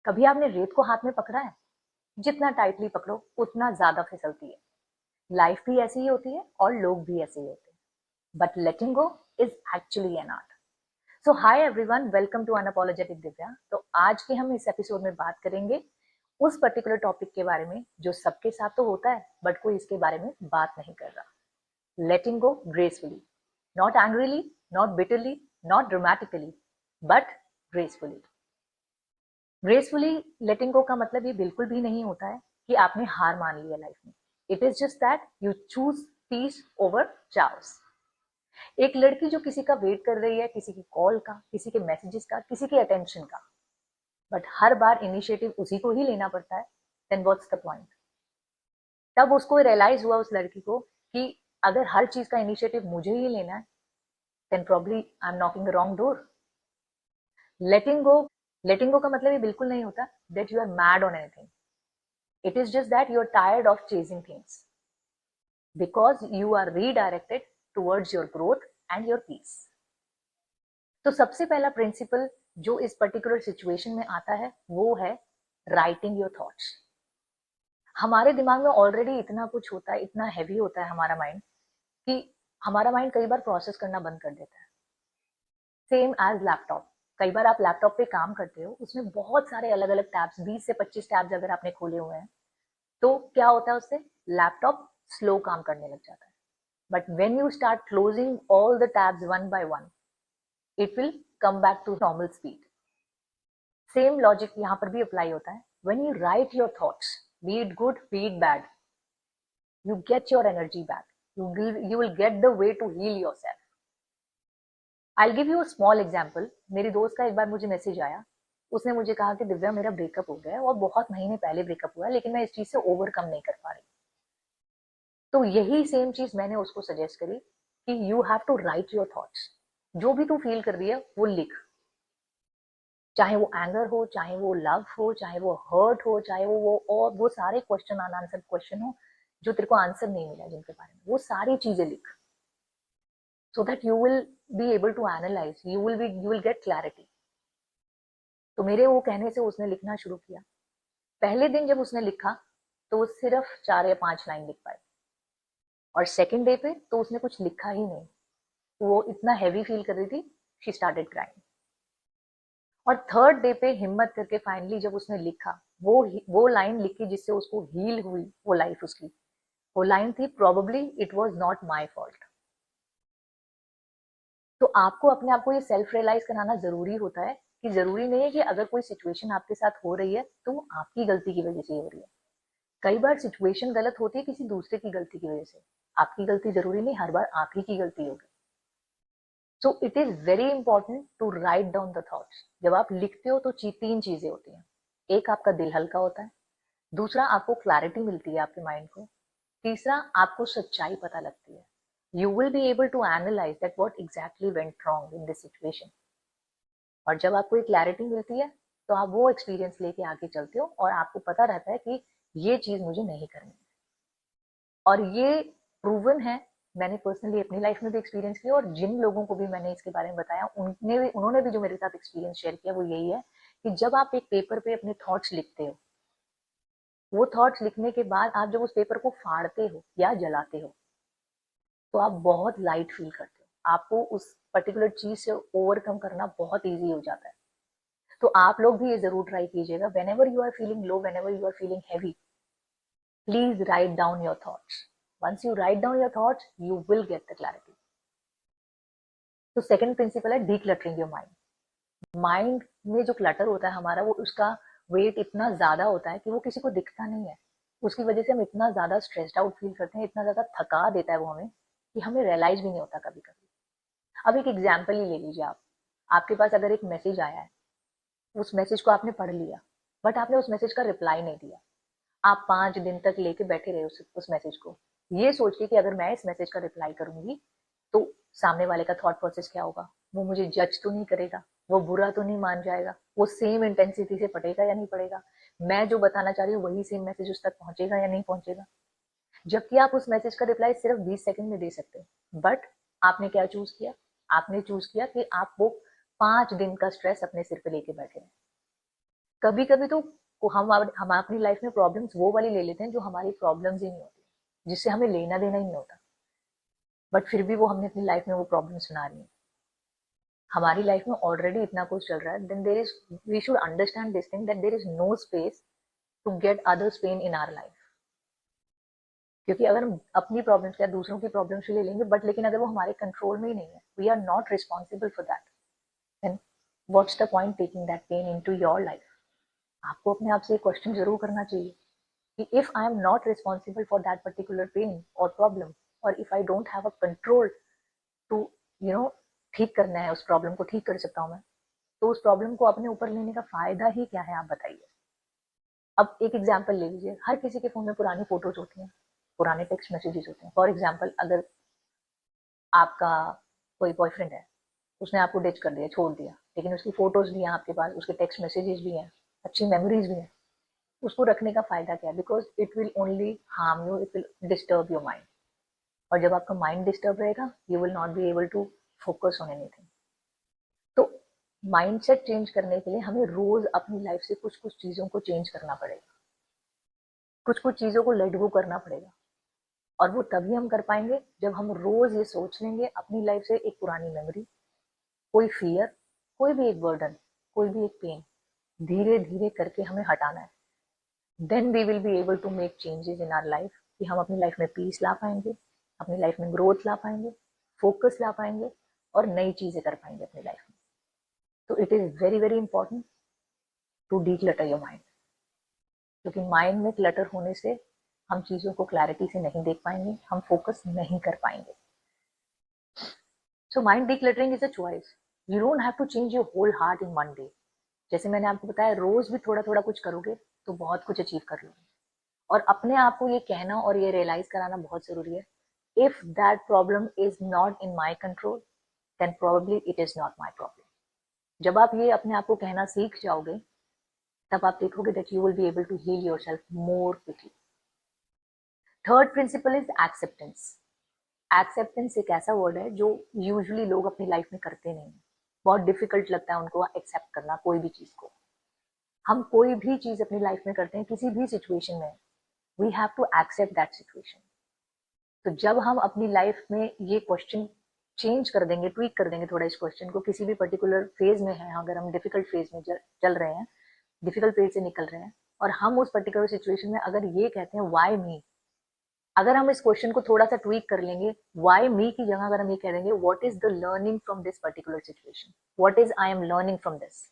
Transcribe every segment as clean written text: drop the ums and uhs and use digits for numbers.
कभी आपने रेत को हाथ में पकड़ा है? जितना टाइटली पकड़ो उतना ज्यादा फिसलती है। लाइफ भी ऐसी ही होती है और लोग भी ऐसे ही होते हैं। But letting go is actually an art. So hi everyone, welcome to unapologetic Divya. तो आज के हम इस एपिसोड में बात करेंगे उस पर्टिकुलर टॉपिक के बारे में जो सबके साथ तो होता है बट कोई इसके बारे में बात नहीं कर रहा। Letting go gracefully, not angrily, not bitterly, not dramatically, but gracefully. Gracefully letting go का मतलब ये बिल्कुल भी नहीं होता है कि आपने हार मान ली है लाइफ में। It is just that you choose peace over chaos. एक लड़की जो किसी का वेट कर रही है, किसी की कॉल का, किसी के मैसेजेस का, किसी के अटेंशन का, बट हर बार इनिशिएटिव उसी को ही लेना पड़ता है, देन व्हाट्स द पॉइंट। तब उसको रियलाइज हुआ उस लड़की को कि अगर हर चीज का इनिशिएटिव मुझे ही लेना है, then probably I am knocking the wrong door. Letting go letting go का मतलब ये बिल्कुल नहीं होता that you are mad on anything. It is just that you are tired of chasing things because you are redirected towards your growth and your peace. तो सबसे पहला principal जो इस पर्टिकुलर सिचुएशन में आता है वो है राइटिंग योर थॉट्स। हमारे दिमाग में ऑलरेडी इतना कुछ होता है, इतना हैवी होता है हमारा माइंड कि हमारा माइंड कई बार प्रोसेस करना बंद कर देता है। Same as laptop. कई बार आप लैपटॉप पे काम करते हो, उसमें बहुत सारे अलग अलग टैब्स, 20 से 25 टैब्स अगर आपने खोले हुए हैं, तो क्या होता है उससे लैपटॉप स्लो काम करने लग जाता है। But when you start closing all the tabs one by one, it will come back to normal speed. Same logic यहाँ पर भी अप्लाई होता है। When you write your thoughts, be it good be it bad, you get your energy back, you will get the way to heal yourself. I'll give you a small example. मेरी दोस्त का एक बार मुझे message आया। उसने मुझे कहा कि दिव्या मेरा ब्रेकअप हो गया है और बहुत महीने पहले ब्रेकअप हुआ है, लेकिन मैं इस चीज से ओवरकम नहीं कर पा रही। तो यही सेम चीज मैंने उसको सजेस्ट करी कि you have to write your thoughts. जो भी तू फील कर रही है वो लिख। चाहे वो एंगर हो, चाहे वो लव हो, चाहे वो हर्ट हो, चाहे वो और वो सारे क्वेश्चन अनआंसर्ड क्वेश्चन हो जो तेरे को आंसर नहीं मिला जिनके बारे में, वो सारी चीजें लिख। So that you will be able to analyse, you will get clarity. तो मेरे वो कहने से उसने लिखना शुरू किया। पहले दिन जब उसने लिखा तो वो सिर्फ 4 या 5 लाइन लिख पाई, और सेकेंड डे पे तो उसने कुछ लिखा ही नहीं। वो इतना हैवी फील कर रही थी, शी स्टार्टेड क्राइंग। और थर्ड डे पे हिम्मत करके फाइनली जब उसने लिखा, वो लाइन लिखी जिससे उसको हील हुई वो लाइफ उसकी। वो लाइन थी, probably it was not my fault. तो आपको अपने आप को ये सेल्फ रियलाइज कराना जरूरी होता है कि जरूरी नहीं है कि अगर कोई सिचुएशन आपके साथ हो रही है तो आपकी गलती की वजह से हो रही है। कई बार सिचुएशन गलत होती है किसी दूसरे की गलती की वजह से। आपकी गलती जरूरी नहीं हर बार आप ही की गलती होगी। So it is very important to write down the thoughts. जब आप लिखते हो तो 3 चीजें होती हैं। एक, आपका दिल हल्का होता है। दूसरा, आपको क्लैरिटी मिलती है आपके माइंड को। तीसरा, आपको सच्चाई पता लगती है। You will be able to analyse that what exactly went wrong in this situation. और जब आपको एक क्लैरिटी मिलती है तो आप वो एक्सपीरियंस लेके आगे चलते हो और आपको पता रहता है कि ये चीज मुझे नहीं करनी। और ये प्रूवन है, मैंने पर्सनली अपनी लाइफ में भी एक्सपीरियंस किया, और जिन लोगों को भी मैंने इसके बारे में बताया उन्होंने भी जो मेरे साथ एक्सपीरियंस शेयर किया वो यही है कि जब आप एक पेपर पे अपने थॉट्स लिखते हो, वो थॉट्स लिखने के बाद आप जब उस पेपर को फाड़ते हो या जलाते हो तो आप बहुत लाइट फील करते हो। आपको उस पर्टिकुलर चीज से ओवरकम करना बहुत ईजी हो जाता है। तो आप लोग भी ये जरूर ट्राई कीजिएगा। Whenever you are feeling low, whenever you are feeling heavy, please write down your thoughts. Once you write down your thoughts, you will get the clarity. तो सेकंड प्रिंसिपल है decluttering your mind. Mind में जो clutter होता है हमारा, वो उसका wait इतना ज्यादा होता है कि वो किसी को दिखता नहीं है। उसकी वजह से हम इतना ज्यादा स्ट्रेस्ड आउट फील करते हैं, इतना ज्यादा थका देता है वो हमें कि हमें रियलाइज भी नहीं होता कभी कभी। अब एक एग्जाम्पल ही ले लीजिए आप। आपके पास अगर एक मैसेज आया है, उस मैसेज को आपने पढ़ लिया, बट आपने उस मैसेज का रिप्लाई नहीं दिया। आप 5 दिन तक लेके बैठे रहे उस मैसेज को, ये सोच के कि अगर मैं इस मैसेज का रिप्लाई करूंगी तो सामने वाले का थॉट प्रोसेस क्या होगा, वो मुझे जज तो नहीं करेगा, वो बुरा तो नहीं मान जाएगा, वो सेम इंटेंसिटी से पढ़ेगा या नहीं पढ़ेगा, मैं जो बताना चाह रही हूँ वही सेम मैसेज उस तक पहुंचेगा या नहीं पहुंचेगा। जबकि आप उस मैसेज का रिप्लाई सिर्फ 20 सेकंड में दे सकते हैं, बट आपने क्या चूज किया? आपने चूज किया कि आप वो 5 दिन का स्ट्रेस अपने सिर पे लेके बैठे हैं। कभी कभी तो हम अपनी लाइफ में प्रॉब्लम्स वो वाली ले लेते हैं जो हमारी प्रॉब्लम्स ही नहीं होती, जिससे हमें लेना देना ही नहीं होता, बट फिर भी वो हमने अपनी लाइफ में वो प्रॉब्लम सुना रही है। हमारी लाइफ में ऑलरेडी इतना कुछ चल रहा है, then there is we should understand this thing that there is no space to get others pain in our life. क्योंकि अगर हम अपनी प्रॉब्लम्स या दूसरों की प्रॉब्लम्स ले लेंगे, बट लेकिन अगर वो हमारे कंट्रोल में ही नहीं है, we are not responsible for that, then what's the point taking that pain into your life. आपको अपने आप से एक क्वेश्चन जरूर करना चाहिए कि if I am not responsible for that particular pain और प्रॉब्लम, और if I don't have a control to ठीक करना है, उस प्रॉब्लम को ठीक कर सकता हूँ मैं, तो उस प्रॉब्लम को अपने ऊपर लेने का फायदा ही क्या है, आप बताइए। अब एक एग्जाम्पल ले लीजिए, हर किसी के फोन में पुरानी फोटोज होती हैं, पुराने टेक्स्ट मैसेजेस होते हैं। फॉर एग्जाम्पल, अगर आपका कोई बॉयफ्रेंड है, उसने आपको डिच कर दिया, छोड़ दिया, लेकिन उसकी फोटोज भी हैं आपके पास, उसके टेक्स्ट मैसेजेस भी हैं, अच्छी मेमोरीज भी हैं, उसको रखने का फायदा क्या है? Because it will only harm you, it will disturb your mind, और जब आपका माइंड डिस्टर्ब रहेगा, you will not be able to focus on anything. तो माइंडसेट चेंज करने के लिए हमें रोज अपनी लाइफ से कुछ कुछ चीजों को चेंज करना पड़ेगा, कुछ कुछ चीजों को लेट गो करना पड़ेगा, और वो तभी हम कर पाएंगे जब हम रोज ये सोच लेंगे अपनी लाइफ से एक पुरानी मेमोरी, कोई फियर, कोई भी एक बर्डन, कोई भी एक पेन धीरे धीरे करके हमें हटाना है। Then we will be able to make changes in our life, कि हम अपनी लाइफ में पीस ला पाएंगे, अपनी लाइफ में ग्रोथ ला पाएंगे, फोकस ला पाएंगे, और नई चीजें कर पाएंगे अपनी लाइफ में। तो it is very very important to declutter your mind, क्योंकि माइंड में क्लटर होने से हम चीजों को क्लैरिटी से नहीं देख पाएंगे, हम फोकस नहीं कर पाएंगे। So mind decluttering is a choice, you don't have to change your whole heart in one day. जैसे मैंने आपको बताया, रोज भी थोड़ा थोड़ा कुछ करोगे तो बहुत कुछ अचीव कर लोगे। और अपने आप को ये कहना और ये रियलाइज कराना बहुत जरूरी है, if that problem is not in my control, then probably it is not my problem. जब आप ये अपने आप को कहना सीख जाओगे, तब आप देखोगे that you will be able to heal yourself more quickly. Third principle is acceptance. Acceptance एक ऐसा वर्ड है जो यूजुअली लोग अपनी लाइफ में करते नहीं, बहुत डिफिकल्ट लगता है उनको एक्सेप्ट करना कोई भी चीज को। हम कोई भी चीज अपनी लाइफ में करते हैं, किसी भी सिचुएशन में, we have to accept that situation. तो जब हम अपनी लाइफ में ये क्वेश्चन चेंज कर देंगे, ट्वीक कर देंगे थोड़ा इस क्वेश्चन को, किसी भी पर्टिकुलर फेज में है, अगर हम डिफिकल्ट फेज में चल रहे हैं, डिफिकल्ट फेज से निकल रहे हैं, और हम उस पर्टिकुलर सिचुएशन में अगर ये कहते हैं वाई मी, अगर हम इस क्वेश्चन को थोड़ा सा ट्वीक कर लेंगे, वाई मी की जगह अगर हम ये कह देंगे what is the learning from this particular situation, what is I am learning from this,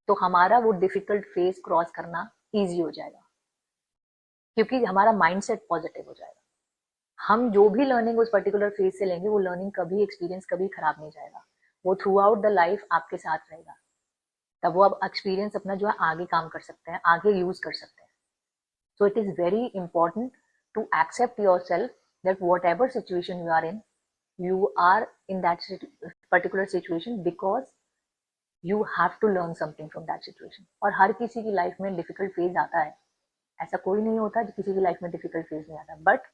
तो हमारा वो डिफिकल्ट फेज क्रॉस करना ईजी हो जाएगा, क्योंकि हमारा माइंडसेट पॉजिटिव हो जाएगा। हम जो भी लर्निंग उस पर्टिकुलर फेज से लेंगे, वो लर्निंग कभी, एक्सपीरियंस कभी खराब नहीं जाएगा, वो थ्रू आउट द लाइफ आपके साथ रहेगा। तब वो आप एक्सपीरियंस अपना जो है आगे काम कर सकते हैं, आगे यूज कर सकते हैं। सो it is very important to accept yourself that whatever situation you are in that particular situation because you have to learn something from that situation। और हर किसी की लाइफ में डिफिकल्ट फेज आता है, ऐसा कोई नहीं होता जो किसी की लाइफ में डिफिकल्ट फेज नहीं आता, but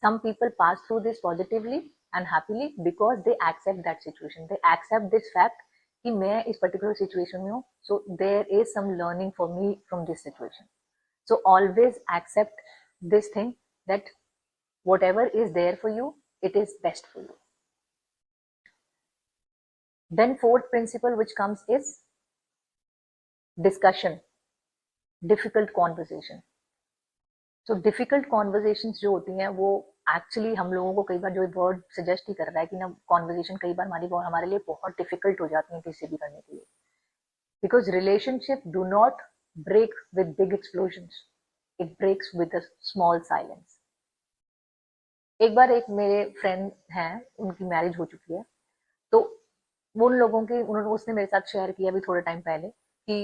some people pass through this positively and happily because they accept that situation, they accept this fact कि मैं इस particular situation में हूँ, so there is some learning for me from this situation। So always accept this thing that whatever is there for you, it is best for you। Then fourth principle which comes is discussion, difficult conversation। So difficult conversations जो होती हैं, वो actually हम लोगों को कई बार जो word suggest ही कर रहा है कि ना, कॉन्वर्जेशन कई बार हमारे लिए बहुत डिफिकल्ट हो जाती है किसी भी करने के लिए, because relationship do not break with big explosions, it breaks with a small silence. एक बार एक मेरे फ्रेंड हैं, उनकी मैरिज हो चुकी है, तो उन लोगों के उसने मेरे साथ शेयर किया अभी थोड़े टाइम पहले कि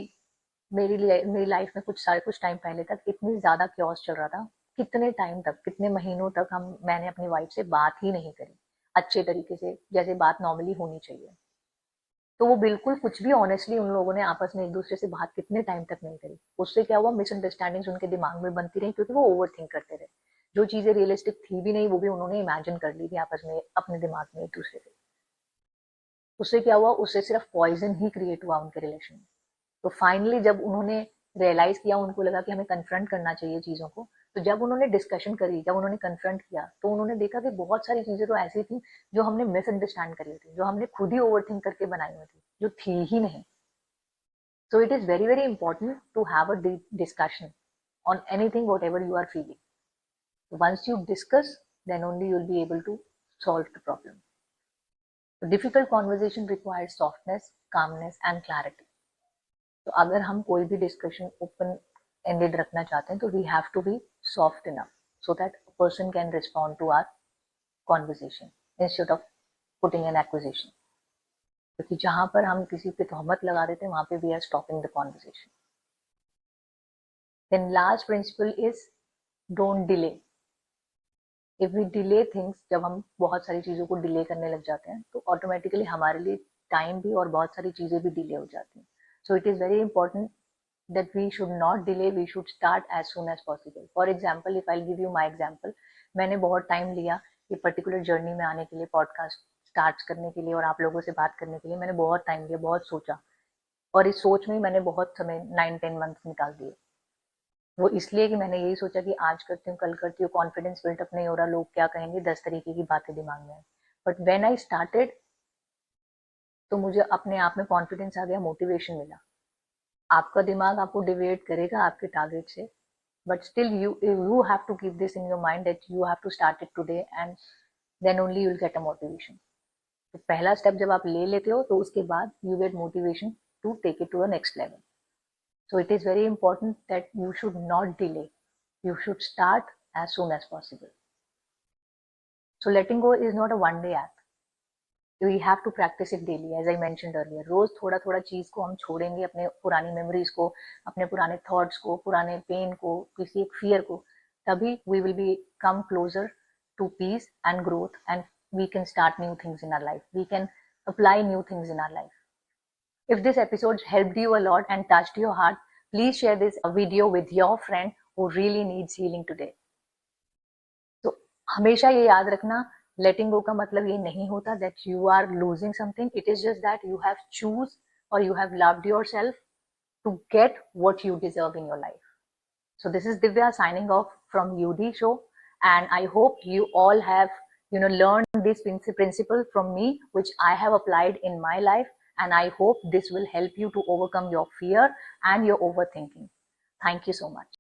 मेरी लाइफ में कुछ टाइम पहले तक इतनी ज्यादा क्योस चल रहा था, कितने टाइम तक, कितने महीनों तक मैंने अपनी वाइफ से बात ही नहीं करी अच्छे तरीके से, जैसे बात नॉर्मली होनी चाहिए। तो वो बिल्कुल कुछ भी ऑनेस्टली उन लोगों ने आपस में एक दूसरे से बात कितने टाइम तक नहीं करी। उससे क्या हुआ, मिसअंडरस्टैंडिंग्स उनके दिमाग में बनती रही, क्योंकि वो ओवर थिंक करते रहे, जो चीजें रियलिस्टिक थी भी नहीं वो भी उन्होंने इमेजिन कर ली थी आपस में अपने दिमाग में एक दूसरे से। उससे क्या हुआ, उससे सिर्फ पॉइजन ही क्रिएट हुआ उनके रिलेशन में। तो फाइनली जब उन्होंने रियलाइज किया, उनको लगा कि हमें कन्फ्रंट करना चाहिए चीज़ों को, तो जब उन्होंने डिस्कशन करी, जब उन्होंने कन्फ्रंट किया, तो उन्होंने देखा कि बहुत सारी चीज़ें तो ऐसी थी जो हमने मिसअंडरस्टैंड करी थी, जो हमने खुद ही ओवरथिंक करके बनाई हुई थी, जो थी ही नहीं. So it is very, very important to have a discussion on anything, whatever you are feeling. Once you discuss, then only you'll be able to solve the problem. So difficult conversation requires softness, calmness, and clarity. तो अगर हम कोई भी discussion open ended रखना चाहते हैं, तो we have to be soft enough so that a person can respond to our conversation instead of putting an acquisition. क्योंकि जहां पर हम किसी पे तोहमत लगा देते हैं, वहां पे we are stopping the conversation. Then last principle is don't delay. If we delay things, जब हम बहुत सारी चीज़ों को डिले करने लग जाते हैं, तो ऑटोमेटिकली हमारे लिए टाइम भी और बहुत सारी चीज़ें भी डिले हो जाती हैं. So it is very important that we should not delay, we should start as soon as possible. For example, if I'll give you my example, मैंने बहुत टाइम लिया ये पर्टिकुलर जर्नी में आने के लिए, पॉडकास्ट स्टार्ट करने के लिए और आप लोगों से बात करने के लिए. मैंने बहुत टाइम लिया, बहुत सोचा, और इस सोच में मैंने बहुत समय 9-10 मंथ्स निकाल दिए. वो इसलिए कि मैंने यही सोचा कि आज करती हूँ, कल करती हूँ, कॉन्फिडेंस बिल्टअप नहीं हो रहा, लोग क्या कहेंगे, 10 तरीके की बातें दिमाग में. बट व्हेन आई स्टार्टेड, तो मुझे अपने आप में कॉन्फिडेंस आ गया, मोटिवेशन मिला. आपका दिमाग आपको डिवेट करेगा आपके टारगेट से, but still you have to keep this in your mind that you have to start it today, and then only you'll get a motivation. तो पहला स्टेप जब आप ले लेते हो, तो उसके बाद you get motivation to take it to the next level. So it is very important that you should not delay. You should start as soon as possible. So letting go is not a one-day act. We have to practice it daily, as I mentioned earlier. रोज थोड़ा थोड़ा चीज को हम छोड़ेंगे, अपने पुरानी memories को, अपने पुराने थॉट्स को, पुराने पेन को, किसी एक फियर को, तभी we will be come closer to peace and growth, and we can start new things in our life. We can apply new things in our life. If this episode helped you a lot and touched your heart, please share this video with your friend who really needs healing today. तो हमेशा ये याद रखना, लेटिंग go का मतलब ये नहीं होता that you are losing something. It is just that you have choose और you have loved yourself to get what you deserve in your life. So this is Divya signing off from UD show, and I hope you all have learned this principle from me, which I have applied in my life, and I hope this will help you to overcome your fear and your overthinking. Thank you so much.